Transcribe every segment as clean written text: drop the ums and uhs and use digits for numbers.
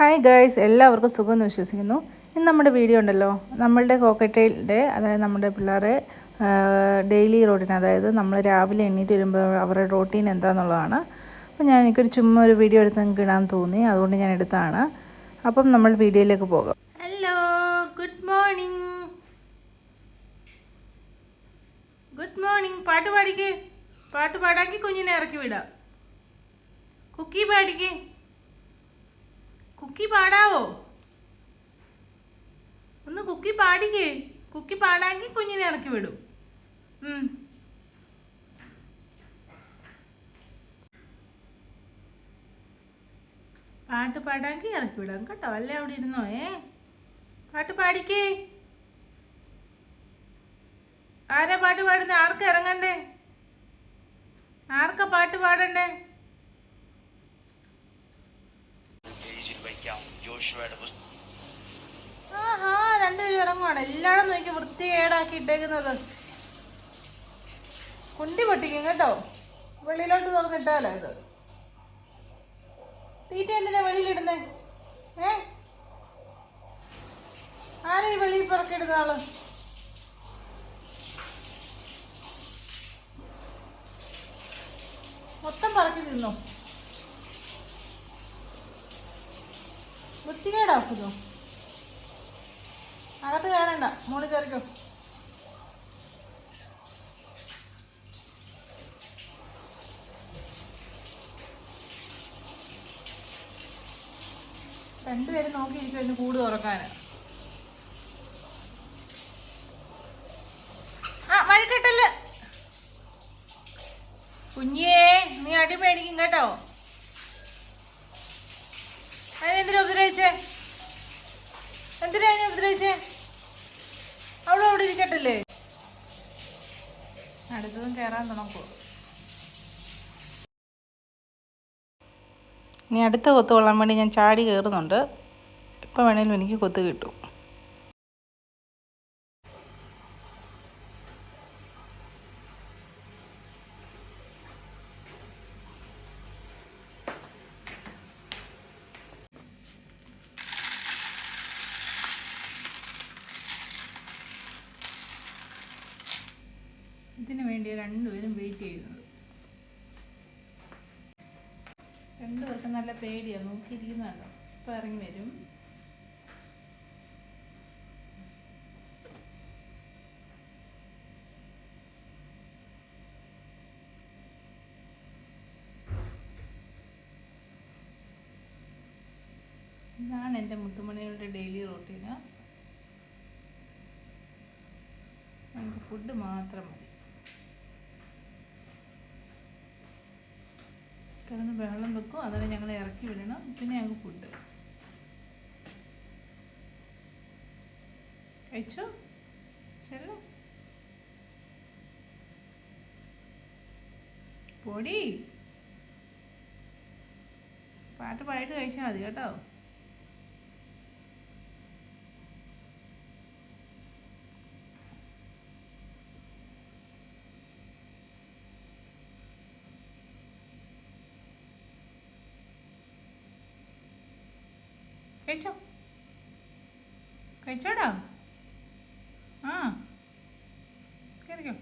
Hi guys, എല്ലാവർക്കും സുഖമെന്ന് വിശ്വസിക്കുന്നു. ഇന്ന് നമ്മുടെ വീഡിയോ ഉണ്ടല്ലോ, നമ്മളുടെ കോക്കറ്റെയിലിൻ്റെ, അതായത് നമ്മുടെ പിള്ളേരെ ഡെയിലി റൂട്ടീൻ, അതായത് നമ്മൾ രാവിലെ എണീറ്റ് വരുമ്പോൾ അവരുടെ റൂട്ടീൻ എന്താണെന്നുള്ളതാണ്. അപ്പോൾ എനിക്കൊരു ചുമ്മാ ഒരു വീഡിയോ എടുത്ത് നിങ്ങൾക്ക് ഇടാൻ തോന്നി, അതുകൊണ്ട് ഞാൻ എടുത്തതാണ്. അപ്പം നമ്മൾ വീഡിയോയിലേക്ക് പോകാം. Hello, good morning. Good morning. പാട്ട് പാടിക്കേ. പാട്ട് പാടാക്കി കുഞ്ഞിനെ ഇറക്കി വിടാം. കുക്കി പാടിക്കേ. കുക്കി പാടാവോ? ഒന്ന് കുക്കി പാടിക്കേ. കുക്കി പാടാങ്കി കുഞ്ഞിനെ ഇറക്കി വിടും. പാട്ട് പാടാങ്കി ഇറക്കി വിടാം കേട്ടോ. അല്ലേ അവിടെ ഇരുന്നോ? പാട്ട് പാടിക്കേ. ആരാ പാട്ട് പാടുന്നത്? ആർക്കാ ഇറങ്ങണ്ടേ? ആർക്കാ പാട്ട് പാടണ്ടേ? ആഹാ, രണ്ടുപേരും ഇറങ്ങുവാണ്. എല്ലായിടും നോക്കി വൃത്തികേടാക്കി ഇട്ടേക്കുന്നത്. കുണ്ടി പൊട്ടിക്കും കേട്ടോ. വെളിയിലോട്ട് തുറന്നിട്ടാലോ ഇത്. തീറ്റ എന്തിനാ വെളിയിലിടുന്നേ? ആരാ ഈ വെളിയിൽ പുറക്കിടുന്ന ആള്? മൊത്തം പറക്കി തിന്നോ? വൃത്തികേടാക്കുന്നു. അകത്ത് കയറണ്ട, മോള് കയറിക്കോ. രണ്ടുപേരും നോക്കിയിരിക്കുമായിരുന്നു കൂട് തുറക്കാൻ. മഴക്കെട്ടല്ലേ കുഞ്ഞേ, നീ അടി മേടിക്കും കേട്ടോ. അതിനെന്തിനാ ഉപദ്രവിച്ചേ? എന്തിനാ അതിനെ ഉപദ്രവിച്ചേ? അവളും അവിടെ ഇരിക്കട്ടല്ലേ. അടുത്തതും കയറാൻ തുടങ്ങും. ഇനി അടുത്ത കൊത്ത് കൊള്ളാൻ വേണ്ടി ഞാൻ ചാടി കയറുന്നുണ്ട്. ഇപ്പം വേണേലും എനിക്ക് കൊത്ത് കിട്ടും. ഇതിനു വേണ്ടി രണ്ടുപേരും വെയിറ്റ് ചെയ്യുന്നത്. രണ്ടുപേർക്കും നല്ല പേടിയാണ്. നോക്കിയിരിക്കുന്നതല്ലോ. ഇപ്പം ഇറങ്ങി വരും. ഇതാണ് എൻ്റെ മുത്തുമണികളുടെ ഡെയിലി റൂട്ടീന്. നമുക്ക് ഫുഡ് മാത്രം മതി. കിടന്ന് വെള്ളം വെക്കും, അതിനെ ഞങ്ങൾ ഇറക്കി വിടണം. പിന്നെ ഞങ്ങൾക്ക് ഫുഡ് കഴിച്ചോ? ചെല്ലോ പൊടി. പാട്ട് പാടിയിട്ട് കഴിച്ചാൽ മതി കേട്ടോ. കഴിച്ചോ? കഴിച്ചോടാ. കയറിക്കോ.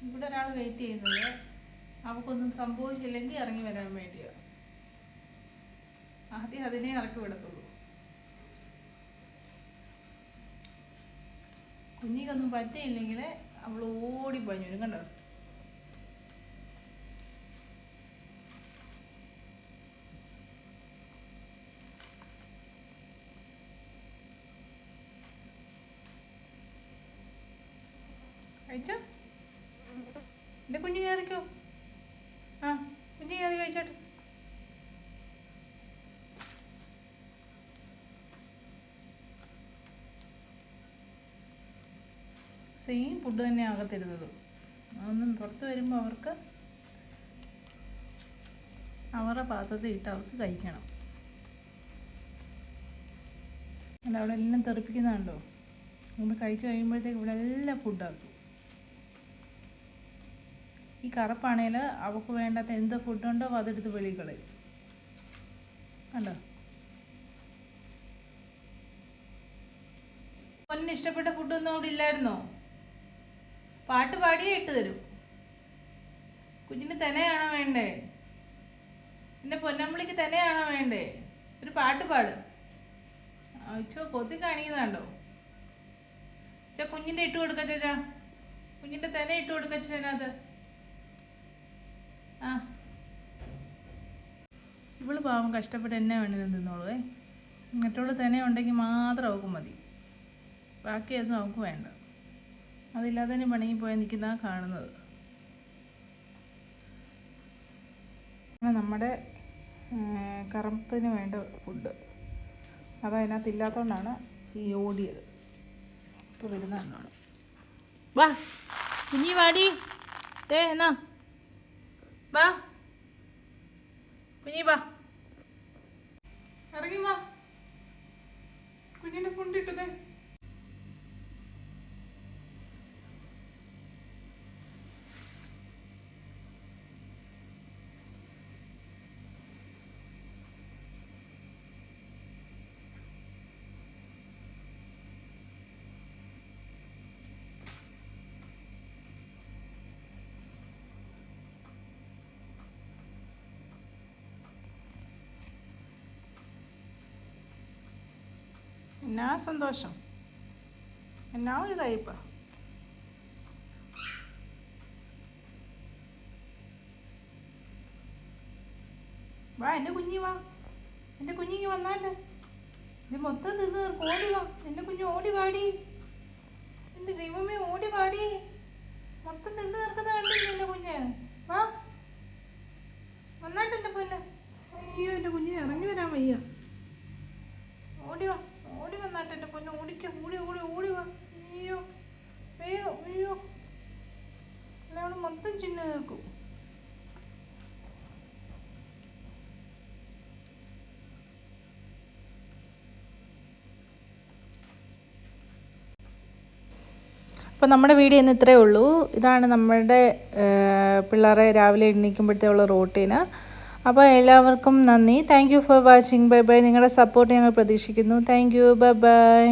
ഇവിടെ ഒരാൾ വെയിറ്റ് ചെയ്യുന്നത് അവക്കൊന്നും സംഭവിച്ചില്ലെങ്കിൽ ഇറങ്ങി വരാൻ വേണ്ടിയാണ്. ആദ്യം അതിനെ ഇറക്കി വിടത്തുള്ളൂ. കുഞ്ഞിക്കൊന്നും പറ്റിയില്ലെങ്കിൽ അവൾ ഓടിപ്പഞ്ഞു വരും. കണ്ടോ? കഴിച്ചോ? എൻ്റെ കുഞ്ഞ് കയറിക്കോ. കുഞ്ഞ് കയറി കഴിച്ചോട്ടെ. സെയിം ഫുഡ് തന്നെ അകത്തിരുന്നത്. അതൊന്നും പുറത്ത് വരുമ്പോൾ അവർക്ക് അവരുടെ പാത്രത്തിൽ ഇട്ട് അവർക്ക് കഴിക്കണം. അല്ല, അവിടെ എല്ലാം തെറിപ്പിക്കുന്നുണ്ടോ? ഒന്ന് കഴിച്ച് കഴിയുമ്പോഴത്തേക്ക് ഇവിടെ എല്ലാം ഫുഡാക്കും. ഈ കറുപ്പാണേൽ അവൾക്ക് വേണ്ടാത്ത എന്ത് ഫുഡുണ്ടോ അതെടുത്ത് വെളിയിൽ കളയും. കണ്ടോ? പൊന്നിന് ഇഷ്ടപ്പെട്ട ഫുഡൊന്നും അവിടെ ഇല്ലായിരുന്നോ? പാട്ട് പാടിയേ ഇട്ട് തരും. കുഞ്ഞിന് തന്നെയാണോ വേണ്ടേ? എൻ്റെ പൊന്നമ്പിളിക്ക് തന്നെയാണോ വേണ്ടേ? ഒരു പാട്ട് പാട്. അച്ഛോ കൊത്തി കാണിക്കുന്നുണ്ടോ? ചാ കുഞ്ഞിൻ്റെ ഇട്ട് കൊടുക്ക. ചേച്ചാ കുഞ്ഞിൻ്റെ തന്നെ ഇട്ട് കൊടുക്ക അതിനകത്ത്. ആ, ഇവള് പാവം കഷ്ടപ്പെട്ട് എന്നെ വേണ്ടി നിന്നോളൂ. മറ്റുള്ള തന്നെ ഉണ്ടെങ്കിൽ മാത്രം അവൾക്ക് മതി, ബാക്കിയൊന്നും അവൾക്ക് വേണ്ട. അതില്ലാതെ തന്നെ പണിയിൽ പോയി നിൽക്കുന്ന കാണുന്നത്. നമ്മുടെ കറുപ്പിന് വേണ്ട ഫുഡ് അതതിനകത്ത് ഇല്ലാത്തതുകൊണ്ടാണ് ഈ ഓടിയത്. ഇപ്പോൾ വരുന്നതാണ്. വാ കുഞ്ഞി വാടി. എന്നാ വാ കുഞ്ഞി, വാ ഇറങ്ങി വാ. കുഞ്ഞിനെ കൊണ്ടിട്ടതേ. എന്നാ സന്തോഷം, എന്നാ ഒരു കഴിപ്പാ. വാ എൻ്റെ കുഞ്ഞി, വാ എൻ്റെ കുഞ്ഞിക്ക് വന്നാട്ടെ. ഇത് മൊത്തം തിന്ന് ഓടി വാ. എൻ്റെ കുഞ്ഞ് ഓടി പാടി. എൻ്റെ ദൈവമേ ഓടി പാടി. മൊത്തം തിന്ന് തീർക്കുന്ന കണ്ടില്ല എൻ്റെ കുഞ്ഞ്. വാ വന്നാട്ടെ എൻ്റെ പൊന്ന്. അയ്യോ എൻ്റെ കുഞ്ഞിന് ഇറങ്ങി വരാൻ വയ്യ. ഓടി വാ, ഓടി വന്നാട്ടെ എൻ്റെ പൊന്നെ. ഓടിക്ക, ഓടി ഓടി ഓടി വാ. അയ്യോ അയ്യോ അയ്യോ, അല്ല മൊത്തം ചിന്ന തീർക്കും. അപ്പോൾ നമ്മുടെ വീഡിയോ ഇന്ന് ഇത്രയേ ഉള്ളൂ. ഇതാണ് നമ്മുടെ പിള്ളേരെ രാവിലെ എണീക്കുമ്പോഴത്തേക്കുള്ള റൂട്ടീന്. അപ്പോൾ എല്ലാവർക്കും നന്ദി. Thank you for watching. Bye bye. നിങ്ങളുടെ സപ്പോർട്ട് ഞങ്ങൾ പ്രതീക്ഷിക്കുന്നു. Thank you. Bye bye.